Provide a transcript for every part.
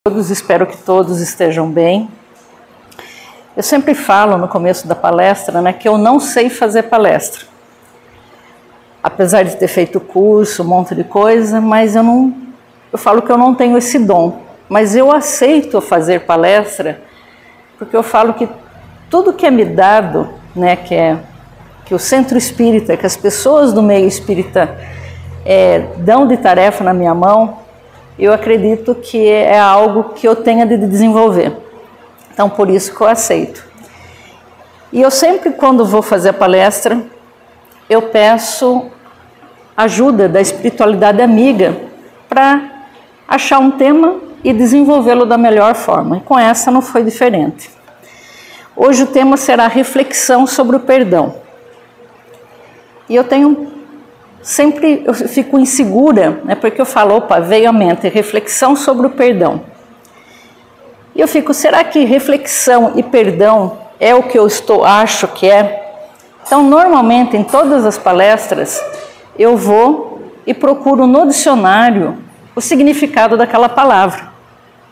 Todos, espero que todos estejam bem. Eu sempre falo no começo da palestra, né, que eu não sei fazer palestra. Apesar de ter feito curso, um monte de coisa, mas eu falo que eu não tenho esse dom. Mas eu aceito fazer palestra, porque eu falo que tudo que é me dado, né, que o centro espírita, que as pessoas do meio espírita dão de tarefa na minha mão, eu acredito que é algo que eu tenha de desenvolver. Então, por isso que eu aceito. E eu sempre, quando vou fazer a palestra, eu peço ajuda da espiritualidade amiga para achar um tema e desenvolvê-lo da melhor forma. E com essa não foi diferente. Hoje o tema será reflexão sobre o perdão. E eu fico insegura, né, porque eu falo, opa, veio à mente, reflexão sobre o perdão. E eu fico, será que reflexão e perdão é o que eu acho que é? Então, normalmente, em todas as palestras, eu vou e procuro no dicionário o significado daquela palavra,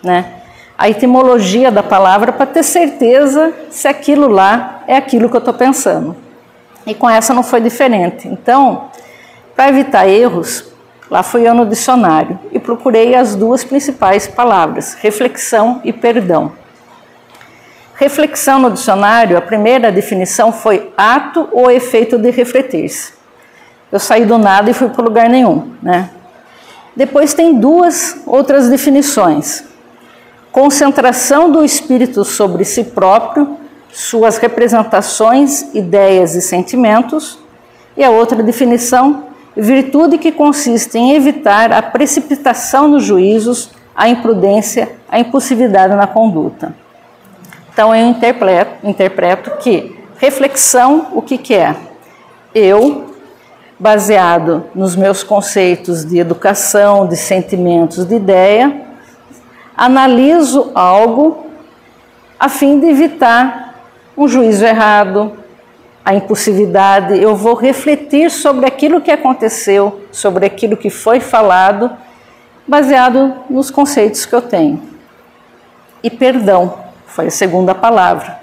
né? A etimologia da palavra, para ter certeza se aquilo lá é aquilo que eu estou pensando. E com essa não foi diferente. Então, para evitar erros, lá fui eu no dicionário e procurei as duas principais palavras, reflexão e perdão. Reflexão no dicionário, a primeira definição foi ato ou efeito de refletir-se. Eu saí do nada e fui para lugar nenhum, né? Depois tem duas outras definições. Concentração do espírito sobre si próprio, suas representações, ideias e sentimentos. E a outra definição, virtude que consiste em evitar a precipitação nos juízos, a imprudência, a impulsividade na conduta. Então eu interpreto que reflexão, o que é? Eu, baseado nos meus conceitos de educação, de sentimentos, de ideia, analiso algo a fim de evitar um juízo errado, a impulsividade. Eu vou refletir sobre aquilo que aconteceu, sobre aquilo que foi falado, baseado nos conceitos que eu tenho. E perdão, foi a segunda palavra.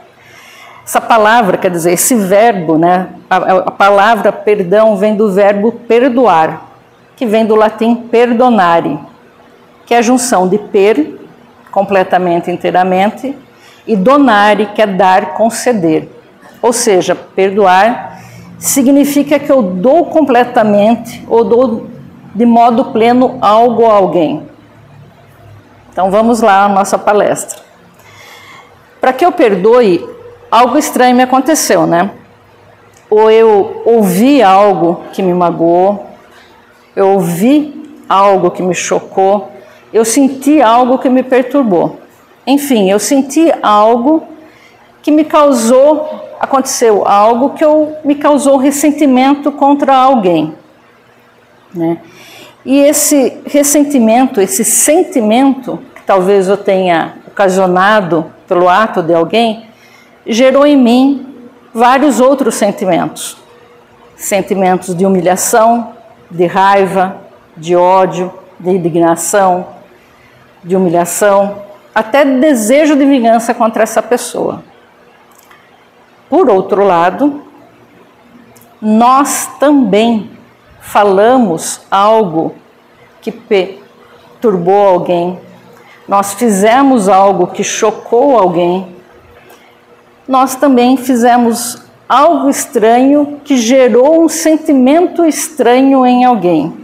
Essa palavra, quer dizer, esse verbo, né? A palavra perdão vem do verbo perdoar, que vem do latim perdonare, que é a junção de per, completamente, inteiramente, e donare, que é dar, conceder. Ou seja, perdoar significa que eu dou completamente ou dou de modo pleno algo a alguém. Então vamos lá à nossa palestra. Para que eu perdoe, algo estranho me aconteceu, né? Ou eu ouvi algo que me magoou, eu ouvi algo que me chocou, eu senti algo que me perturbou. Enfim, eu senti algo que aconteceu algo que me causou ressentimento contra alguém, né? E esse ressentimento, esse sentimento, que talvez eu tenha ocasionado pelo ato de alguém, gerou em mim vários outros sentimentos. Sentimentos de humilhação, de raiva, de ódio, de indignação, de humilhação, até de desejo de vingança contra essa pessoa. Por outro lado, nós também falamos algo que perturbou alguém, nós fizemos algo que chocou alguém, nós também fizemos algo estranho que gerou um sentimento estranho em alguém.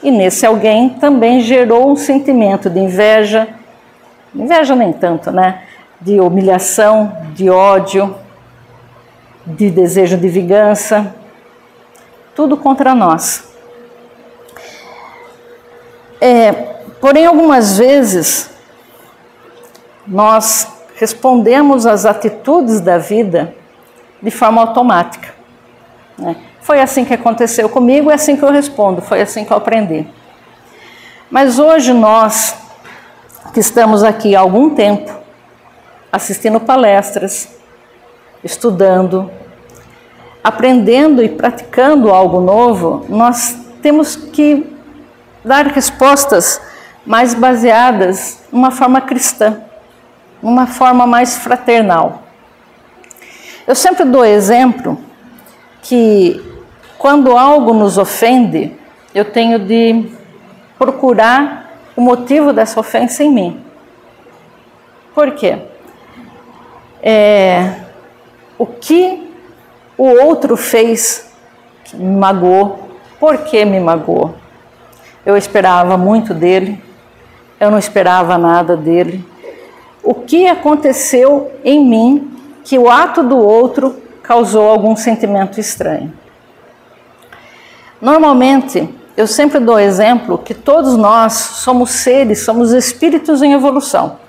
E nesse alguém também gerou um sentimento de inveja nem tanto, né? De humilhação, de ódio, de desejo de vingança, tudo contra nós. Porém, algumas vezes, nós respondemos às atitudes da vida de forma automática, né? Foi assim que aconteceu comigo, é assim que eu respondo, foi assim que eu aprendi. Mas hoje nós, que estamos aqui há algum tempo, assistindo palestras, estudando, aprendendo e praticando algo novo, nós temos que dar respostas mas baseadas numa forma cristã, numa forma mais fraternal. Eu sempre dou exemplo que quando algo nos ofende, eu tenho de procurar o motivo dessa ofensa em mim. Por quê? O que o outro fez que me magoou, por que me magoou? Eu esperava muito dele, eu não esperava nada dele. O que aconteceu em mim que o ato do outro causou algum sentimento estranho? Normalmente, eu sempre dou exemplo que todos nós somos seres, somos espíritos em evolução.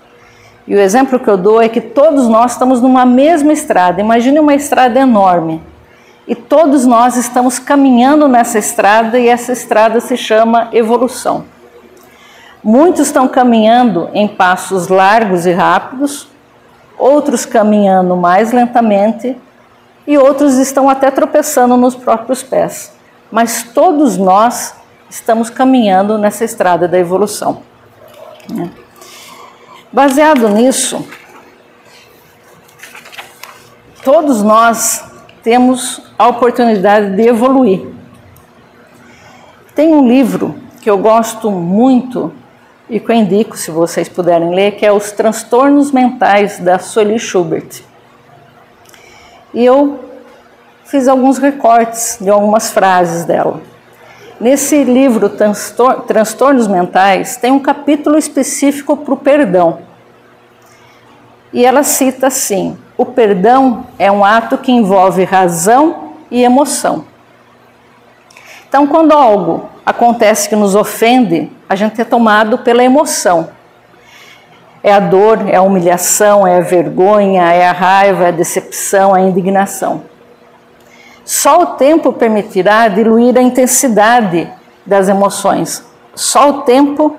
E o exemplo que eu dou é que todos nós estamos numa mesma estrada. Imagine uma estrada enorme. E todos nós estamos caminhando nessa estrada e essa estrada se chama evolução. Muitos estão caminhando em passos largos e rápidos, outros caminhando mais lentamente e outros estão até tropeçando nos próprios pés. Mas todos nós estamos caminhando nessa estrada da evolução. Baseado nisso, todos nós temos a oportunidade de evoluir. Tem um livro que eu gosto muito e que eu indico, se vocês puderem ler, que é Os Transtornos Mentais, da Solie Schubert. E eu fiz alguns recortes de algumas frases dela. Nesse livro, Transtornos Mentais, tem um capítulo específico para o perdão. E ela cita assim: o perdão é um ato que envolve razão e emoção. Então, quando algo acontece que nos ofende, a gente é tomado pela emoção. É a dor, é a humilhação, é a vergonha, é a raiva, é a decepção, é a indignação. Só o tempo permitirá diluir a intensidade das emoções. Só o tempo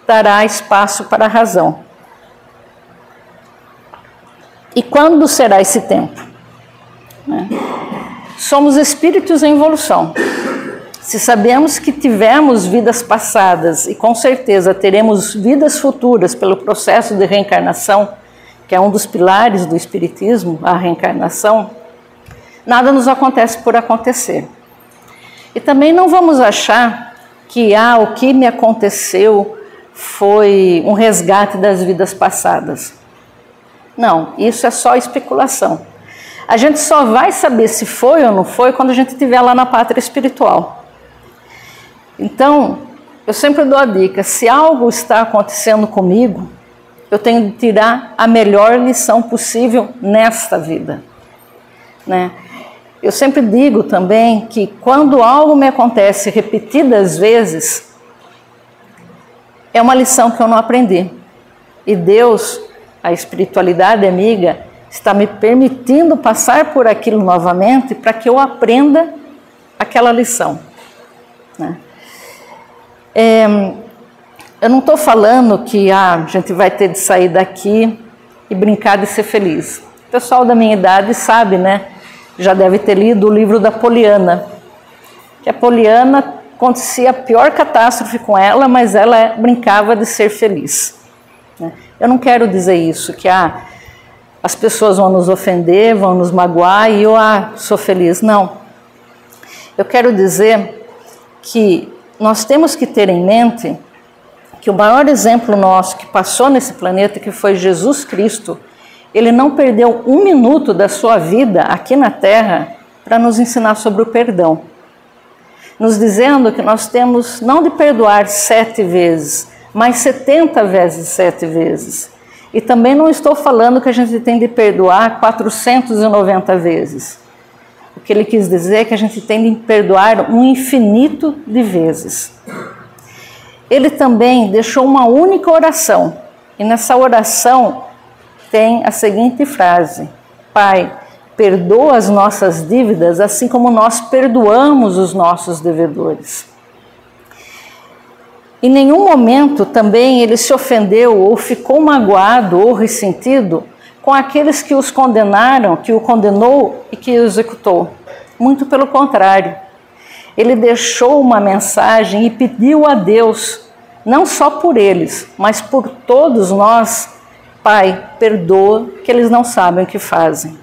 dará espaço para a razão. E quando será esse tempo? Somos espíritos em evolução. Se sabemos que tivemos vidas passadas e com certeza teremos vidas futuras pelo processo de reencarnação, que é um dos pilares do espiritismo, a reencarnação, nada nos acontece por acontecer. E também não vamos achar que o que me aconteceu foi um resgate das vidas passadas. Não, isso é só especulação. A gente só vai saber se foi ou não foi quando a gente estiver lá na pátria espiritual. Então, eu sempre dou a dica: se algo está acontecendo comigo, eu tenho de tirar a melhor lição possível nesta vida, né? Eu sempre digo também que quando algo me acontece repetidas vezes, é uma lição que eu não aprendi. E Deus, a espiritualidade amiga, está me permitindo passar por aquilo novamente para que eu aprenda aquela lição, né? Eu não estou falando que a gente vai ter de sair daqui e brincar de ser feliz. O pessoal da minha idade sabe, né? Já deve ter lido o livro da Poliana. Que a Poliana acontecia a pior catástrofe com ela, mas ela brincava de ser feliz. Eu não quero dizer isso, que as pessoas vão nos ofender, vão nos magoar e eu sou feliz. Não. Eu quero dizer que nós temos que ter em mente que o maior exemplo nosso que passou nesse planeta, que foi Jesus Cristo, ele não perdeu um minuto da sua vida aqui na Terra para nos ensinar sobre o perdão. Nos dizendo que nós temos não de perdoar 7 vezes, mas 70 vezes 7 vezes. E também não estou falando que a gente tem de perdoar 490 vezes. O que ele quis dizer é que a gente tem de perdoar um infinito de vezes. Ele também deixou uma única oração. E nessa oração tem a seguinte frase: Pai, perdoa as nossas dívidas, assim como nós perdoamos os nossos devedores. Em nenhum momento também ele se ofendeu ou ficou magoado ou ressentido com aqueles que os condenaram, que o condenou e que o executou. Muito pelo contrário. Ele deixou uma mensagem e pediu a Deus não só por eles, mas por todos nós. Pai, perdoa, que eles não sabem o que fazem.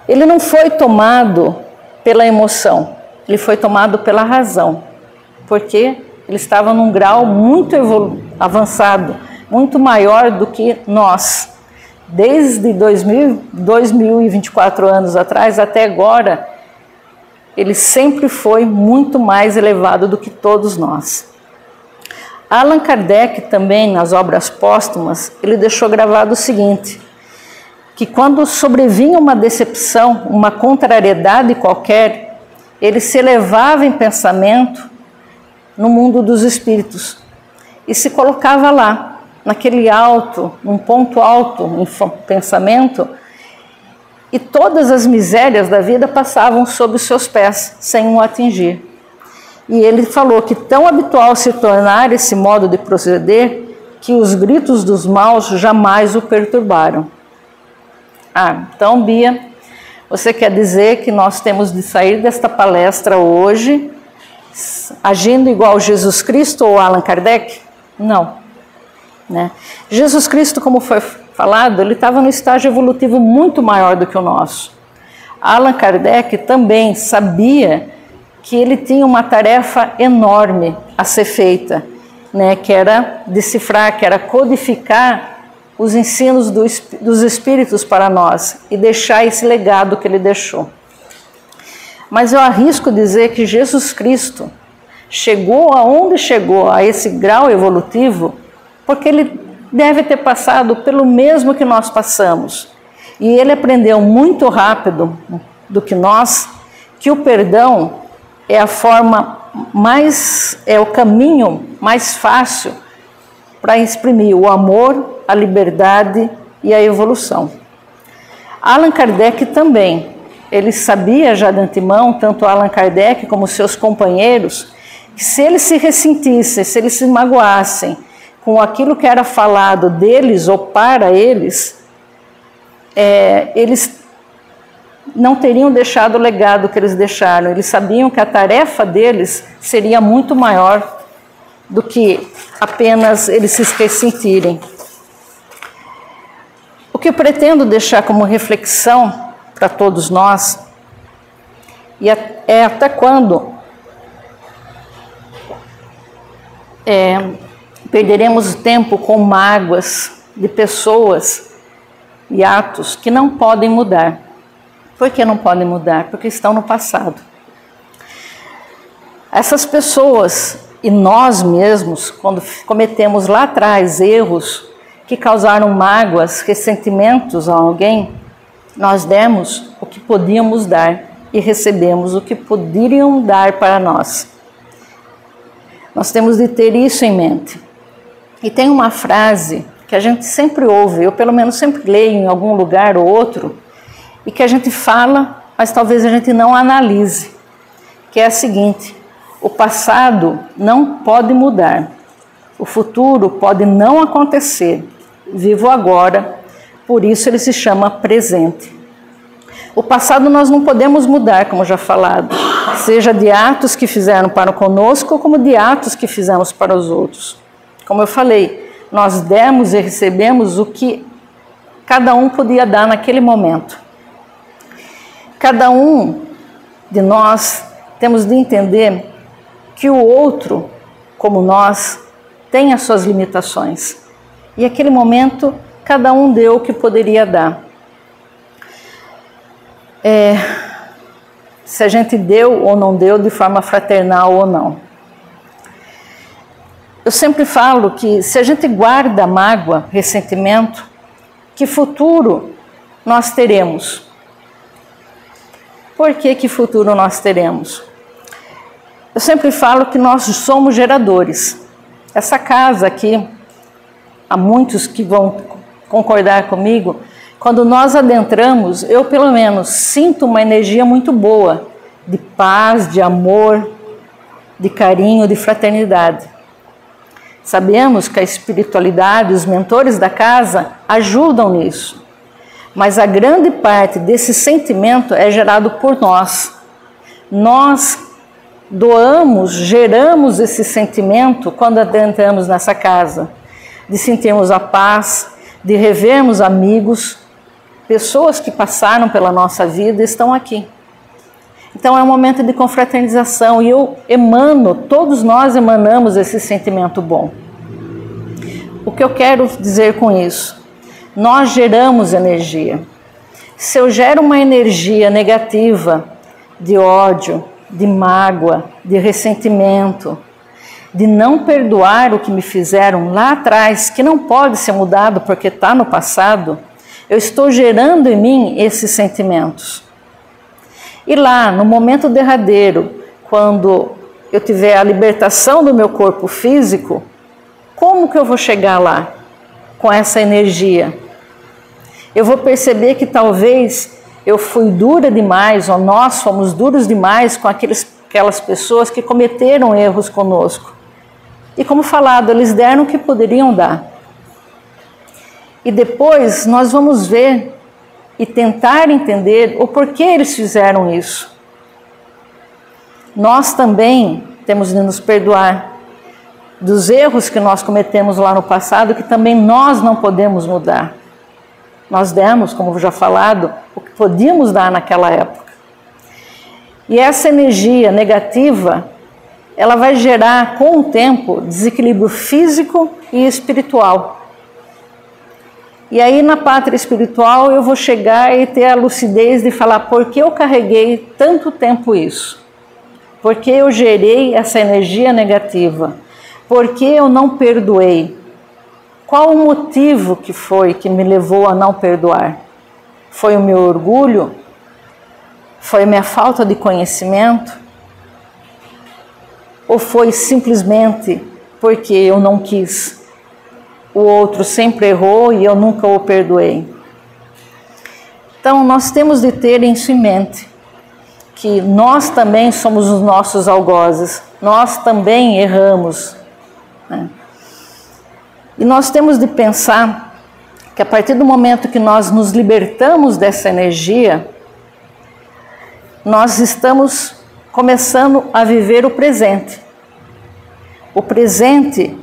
Ele não foi tomado pela emoção, ele foi tomado pela razão, porque ele estava num grau muito avançado, muito maior do que nós. Desde 2024 anos atrás até agora, ele sempre foi muito mais elevado do que todos nós. Allan Kardec também, nas obras póstumas, ele deixou gravado o seguinte, que quando sobrevinha uma decepção, uma contrariedade qualquer, ele se elevava em pensamento no mundo dos espíritos e se colocava lá, naquele alto, num ponto alto em pensamento, e todas as misérias da vida passavam sob os seus pés, sem o atingir. E ele falou que tão habitual se tornara esse modo de proceder, que os gritos dos maus jamais o perturbaram. Então, Bia, você quer dizer que nós temos de sair desta palestra hoje agindo igual Jesus Cristo ou Allan Kardec? Não. Né? Jesus Cristo, como foi falado, ele estava no estágio evolutivo muito maior do que o nosso. Allan Kardec também sabia que ele tinha uma tarefa enorme a ser feita, né, que era decifrar, que era codificar os ensinos dos Espíritos para nós e deixar esse legado que ele deixou. Mas eu arrisco dizer que Jesus Cristo chegou aonde chegou, a esse grau evolutivo, porque ele deve ter passado pelo mesmo que nós passamos. E ele aprendeu muito rápido do que nós, que o perdão é a forma mais, é o caminho mais fácil para exprimir o amor, a liberdade e a evolução. Allan Kardec também, ele sabia já de antemão, tanto Allan Kardec como seus companheiros, que se eles se ressentissem, se eles se magoassem com aquilo que era falado deles ou para eles, eles não teriam deixado o legado que eles deixaram. Eles sabiam que a tarefa deles seria muito maior do que apenas eles se ressentirem. O que eu pretendo deixar como reflexão para todos nós é até quando perderemos o tempo com mágoas de pessoas e atos que não podem mudar. Por que não podem mudar? Porque estão no passado. Essas pessoas e nós mesmos, quando cometemos lá atrás erros que causaram mágoas, ressentimentos a alguém, nós demos o que podíamos dar e recebemos o que poderiam dar para nós. Nós temos de ter isso em mente. E tem uma frase que a gente sempre ouve, eu pelo menos sempre leio em algum lugar ou outro, e que a gente fala, mas talvez a gente não analise, que é a seguinte: o passado não pode mudar, o futuro pode não acontecer, vivo agora, por isso ele se chama presente. O passado nós não podemos mudar, como já falado, seja de atos que fizeram para conosco, como de atos que fizemos para os outros. Como eu falei, nós demos e recebemos o que cada um podia dar naquele momento. Cada um de nós temos de entender que o outro, como nós, tem as suas limitações. E naquele momento, cada um deu o que poderia dar. Se a gente deu ou não deu de forma fraternal ou não. Eu sempre falo que se a gente guarda mágoa, ressentimento, que futuro nós teremos? Por que futuro nós teremos? Eu sempre falo que nós somos geradores. Essa casa aqui, há muitos que vão concordar comigo, quando nós adentramos, eu pelo menos sinto uma energia muito boa, de paz, de amor, de carinho, de fraternidade. Sabemos que a espiritualidade, os mentores da casa ajudam nisso. Mas a grande parte desse sentimento é gerado por nós. Nós doamos, geramos esse sentimento quando adentramos nessa casa, de sentirmos a paz, de revermos amigos, pessoas que passaram pela nossa vida estão aqui. Então é um momento de confraternização e todos nós emanamos esse sentimento bom. O que eu quero dizer com isso? Nós geramos energia. Se eu gero uma energia negativa, de ódio, de mágoa, de ressentimento, de não perdoar o que me fizeram lá atrás, que não pode ser mudado porque está no passado, eu estou gerando em mim esses sentimentos. E lá, no momento derradeiro, quando eu tiver a libertação do meu corpo físico, como que eu vou chegar lá com essa energia? Eu vou perceber que talvez eu fui dura demais, ou nós fomos duros demais com aquelas pessoas que cometeram erros conosco. E como falado, eles deram o que poderiam dar. E depois nós vamos ver e tentar entender o porquê eles fizeram isso. Nós também temos de nos perdoar dos erros que nós cometemos lá no passado, que também nós não podemos mudar. Nós demos, como já falado, o que podíamos dar naquela época. E essa energia negativa, ela vai gerar, com o tempo, desequilíbrio físico e espiritual. E aí, na pátria espiritual, eu vou chegar e ter a lucidez de falar por que eu carreguei tanto tempo isso? Por que eu gerei essa energia negativa? Por que eu não perdoei? Qual o motivo que foi que me levou a não perdoar? Foi o meu orgulho? Foi a minha falta de conhecimento? Ou foi simplesmente porque eu não quis? O outro sempre errou e eu nunca o perdoei. Então, nós temos de ter isso em mente, que nós também somos os nossos algozes, nós também erramos, né? E nós temos de pensar que a partir do momento que nós nos libertamos dessa energia, nós estamos começando a viver o presente. O presente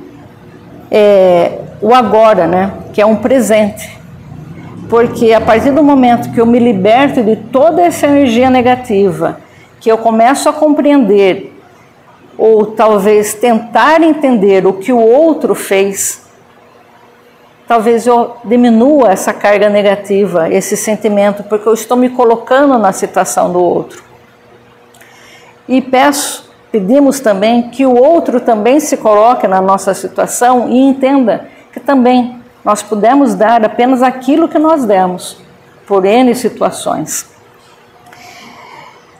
é o agora, né? Que é um presente. Porque a partir do momento que eu me liberto de toda essa energia negativa, que eu começo a compreender, ou talvez tentar entender o que o outro fez, talvez eu diminua essa carga negativa, esse sentimento, porque eu estou me colocando na situação do outro. E pedimos também que o outro também se coloque na nossa situação e entenda que também nós podemos dar apenas aquilo que nós demos, por N situações.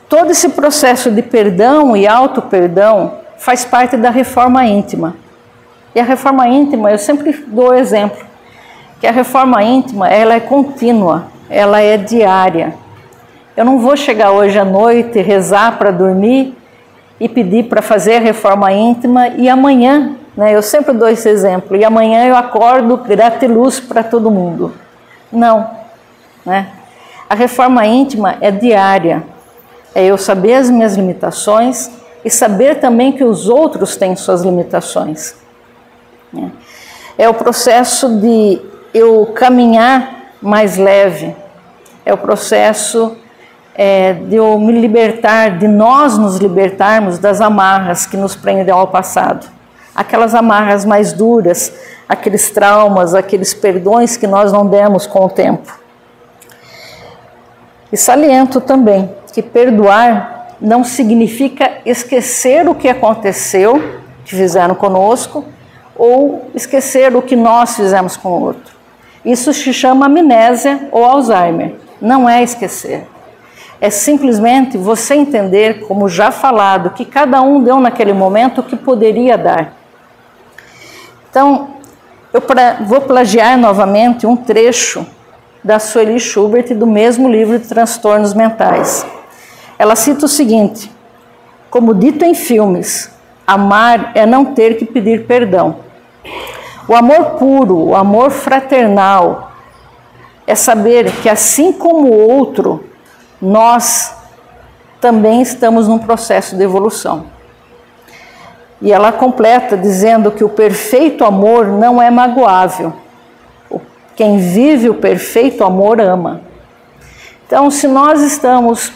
Todo esse processo de perdão e auto-perdão faz parte da reforma íntima. E a reforma íntima, eu sempre dou exemplo, que a reforma íntima, ela é contínua, ela é diária. Eu não vou chegar hoje à noite, rezar para dormir e pedir para fazer a reforma íntima e amanhã, né, eu sempre dou esse exemplo, e amanhã eu acordo gratiluz para todo mundo. Não, né? A reforma íntima é diária, é eu saber as minhas limitações e saber também que os outros têm suas limitações. É o processo de eu caminhar mais leve, é o processo de eu me libertar, de nós nos libertarmos das amarras que nos prendem ao passado. Aquelas amarras mais duras, aqueles traumas, aqueles perdões que nós não demos com o tempo. E saliento também que perdoar não significa esquecer o que aconteceu, que fizeram conosco, ou esquecer o que nós fizemos com o outro. Isso se chama amnésia ou Alzheimer. Não é esquecer. É simplesmente você entender, como já falado, que cada um deu naquele momento o que poderia dar. Então, eu vou plagiar novamente um trecho da Sueli Schubert do mesmo livro de Transtornos Mentais. Ela cita o seguinte: como dito em filmes, amar é não ter que pedir perdão. O amor puro, o amor fraternal, é saber que assim como o outro, nós também estamos num processo de evolução. E ela completa dizendo que o perfeito amor não é magoável. Quem vive o perfeito amor ama. Então, se nós estamos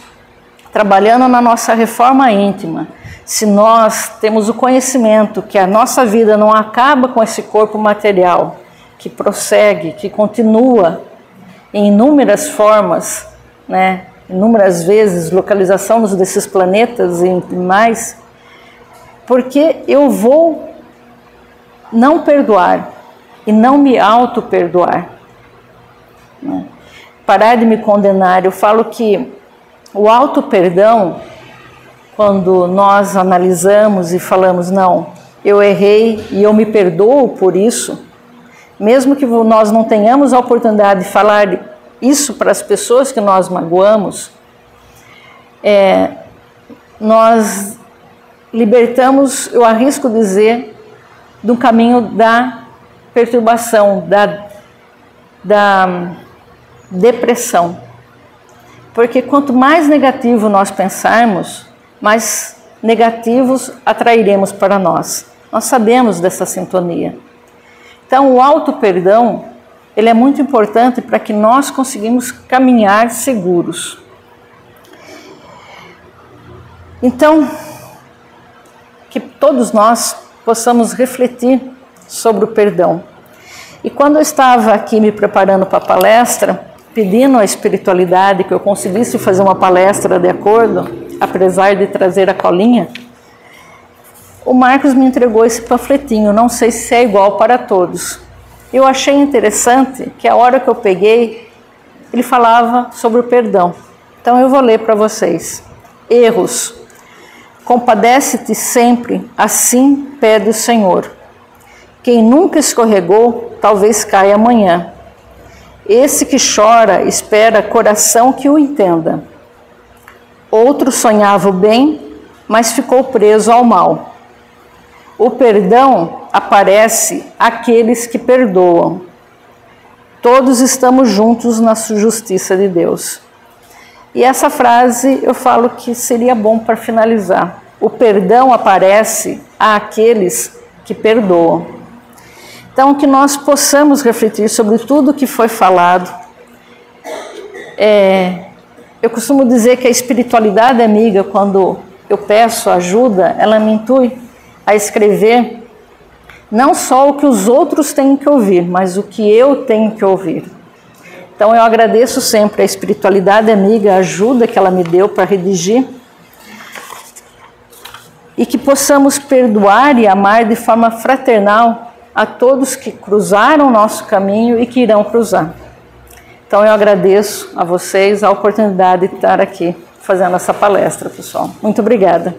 trabalhando na nossa reforma íntima, se nós temos o conhecimento que a nossa vida não acaba com esse corpo material, que prossegue, que continua em inúmeras formas, né, inúmeras vezes, localização desses planetas e mais, porque eu vou não perdoar e não me auto-perdoar, né? Parar de me condenar. Eu falo que o auto-perdão, quando nós analisamos e falamos, não, eu errei e eu me perdoo por isso, mesmo que nós não tenhamos a oportunidade de falar isso para as pessoas que nós magoamos, nós libertamos, eu arrisco dizer, do caminho da perturbação, da depressão. Porque quanto mais negativo nós pensarmos, mais negativos atrairemos para nós. Nós sabemos dessa sintonia. Então, o auto-perdão, ele é muito importante para que nós conseguimos caminhar seguros. Então, que todos nós possamos refletir sobre o perdão. E quando eu estava aqui me preparando para a palestra, pedindo à espiritualidade que eu conseguisse fazer uma palestra de acordo, apesar de trazer a colinha, o Marcos me entregou esse panfletinho, não sei se é igual para todos. Eu achei interessante que a hora que eu peguei, ele falava sobre o perdão. Então eu vou ler para vocês. Erros. Compadece-te sempre, assim pede o Senhor. Quem nunca escorregou, talvez caia amanhã. Esse que chora, espera coração que o entenda. Outro sonhava o bem, mas ficou preso ao mal. O perdão aparece àqueles que perdoam. Todos estamos juntos na justiça de Deus. E essa frase eu falo que seria bom para finalizar. O perdão aparece àqueles que perdoam. Então, que nós possamos refletir sobre tudo que foi falado. Eu costumo dizer que a espiritualidade amiga, quando eu peço ajuda, ela me intui a escrever não só o que os outros têm que ouvir, mas o que eu tenho que ouvir. Então, eu agradeço sempre a espiritualidade amiga, a ajuda que ela me deu para redigir, e que possamos perdoar e amar de forma fraternal a todos que cruzaram o nosso caminho e que irão cruzar. Então eu agradeço a vocês a oportunidade de estar aqui fazendo essa palestra, pessoal. Muito obrigada.